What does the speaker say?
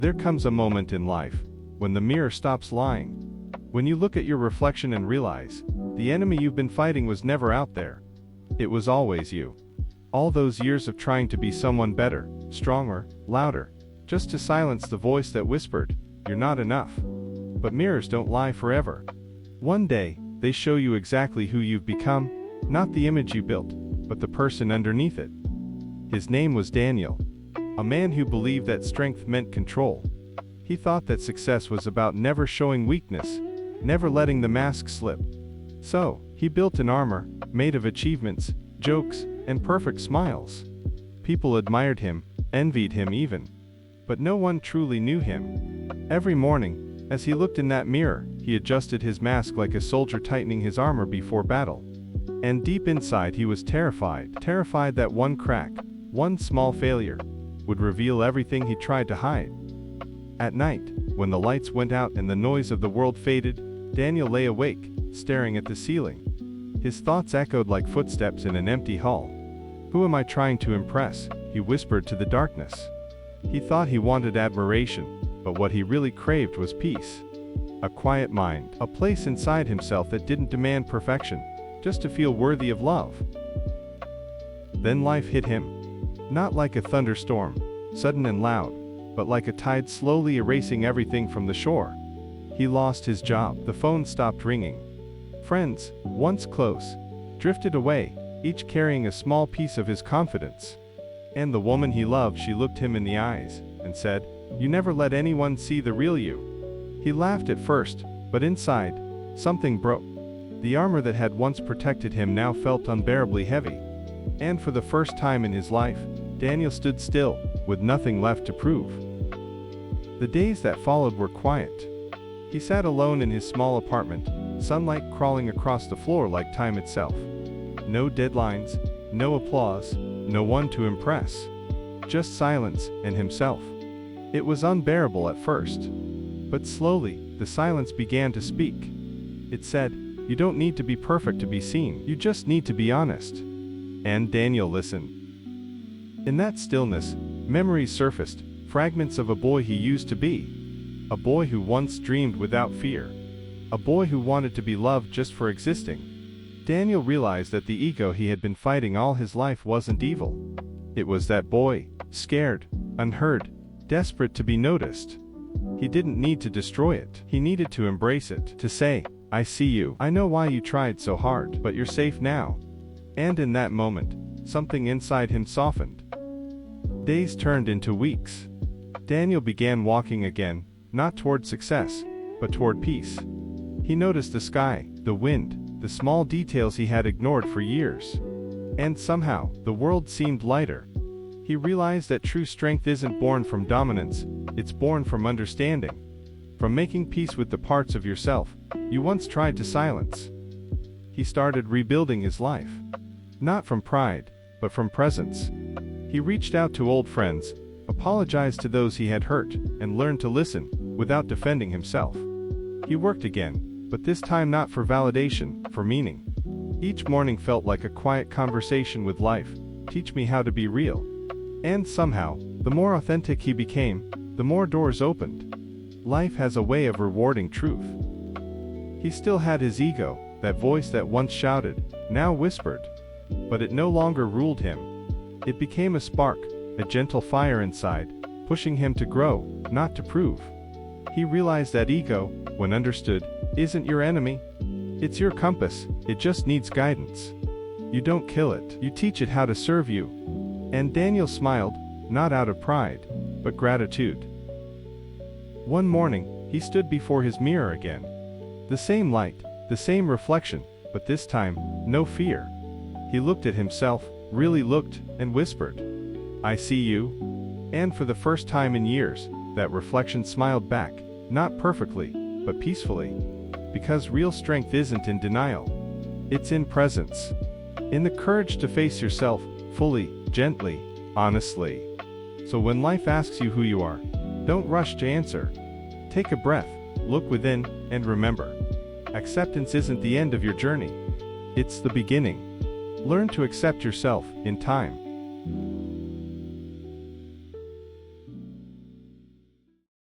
There comes a moment in life when the mirror stops lying. When you look at your reflection and realize the enemy you've been fighting was never out there. It was always you. All those years of trying to be someone better, stronger, louder, just to silence the voice that whispered, "You're not enough." But mirrors don't lie forever. One day, they show you exactly who you've become, not the image you built, but the person underneath it. His name was Daniel, a man who believed that strength meant control. He thought that success was about never showing weakness, never letting the mask slip. So, he built an armor, made of achievements, jokes, and perfect smiles. People admired him, envied him even. But no one truly knew him. Every morning, as he looked in that mirror, he adjusted his mask like a soldier tightening his armor before battle. And deep inside he was terrified that one crack, one small failure, would reveal everything he tried to hide. At night, when the lights went out and the noise of the world faded, Daniel lay awake, staring at the ceiling. His thoughts echoed like footsteps in an empty hall. "Who am I trying to impress?" he whispered to the darkness. He thought he wanted admiration, but what he really craved was peace. A quiet mind, a place inside himself that didn't demand perfection, just to feel worthy of love. Then life hit him. Not like a thunderstorm, sudden and loud, but like a tide slowly erasing everything from the shore. He lost his job, the phone stopped ringing. Friends, once close, drifted away, each carrying a small piece of his confidence. And the woman he loved, she looked him in the eyes and said, "You never let anyone see the real you." He laughed at first, but inside, something broke. The armor that had once protected him now felt unbearably heavy. And for the first time in his life, Daniel stood still, with nothing left to prove. The days that followed were quiet. He sat alone in his small apartment, sunlight crawling across the floor like time itself. No deadlines, no applause, no one to impress. Just silence and himself. It was unbearable at first. But slowly, the silence began to speak. It said, "You don't need to be perfect to be seen, you just need to be honest." And Daniel listened. In that stillness, memories surfaced, fragments of a boy he used to be. A boy who once dreamed without fear. A boy who wanted to be loved just for existing. Daniel realized that the ego he had been fighting all his life wasn't evil. It was that boy, scared, unheard, desperate to be noticed. He didn't need to destroy it. He needed to embrace it, to say, "I see you. I know why you tried so hard, but you're safe now." And in that moment, something inside him softened. Days turned into weeks. Daniel began walking again, not toward success, but toward peace. He noticed the sky, the wind, the small details he had ignored for years. And somehow, the world seemed lighter. He realized that true strength isn't born from dominance, it's born from understanding. From making peace with the parts of yourself you once tried to silence. He started rebuilding his life. Not from pride, but from presence. He reached out to old friends, apologized to those he had hurt, and learned to listen, without defending himself. He worked again, but this time not for validation, for meaning. Each morning felt like a quiet conversation with life, "Teach me how to be real." And somehow, the more authentic he became, the more doors opened. Life has a way of rewarding truth. He still had his ego, that voice that once shouted, now whispered. But it no longer ruled him. It became a spark, a gentle fire inside, pushing him to grow, not to prove. He realized that ego, when understood, isn't your enemy. It's your compass, it just needs guidance. You don't kill it, you teach it how to serve you. And Daniel smiled, not out of pride, but gratitude. One morning, he stood before his mirror again. The same light, the same reflection, but this time, no fear. He looked at himself, really looked, and whispered, "I see you." And for the first time in years, that reflection smiled back, not perfectly, but peacefully. Because real strength isn't in denial. It's in presence. In the courage to face yourself, fully, gently, honestly. So when life asks you who you are, don't rush to answer. Take a breath, look within, and remember. Acceptance isn't the end of your journey. It's the beginning. Learn to accept yourself, in time.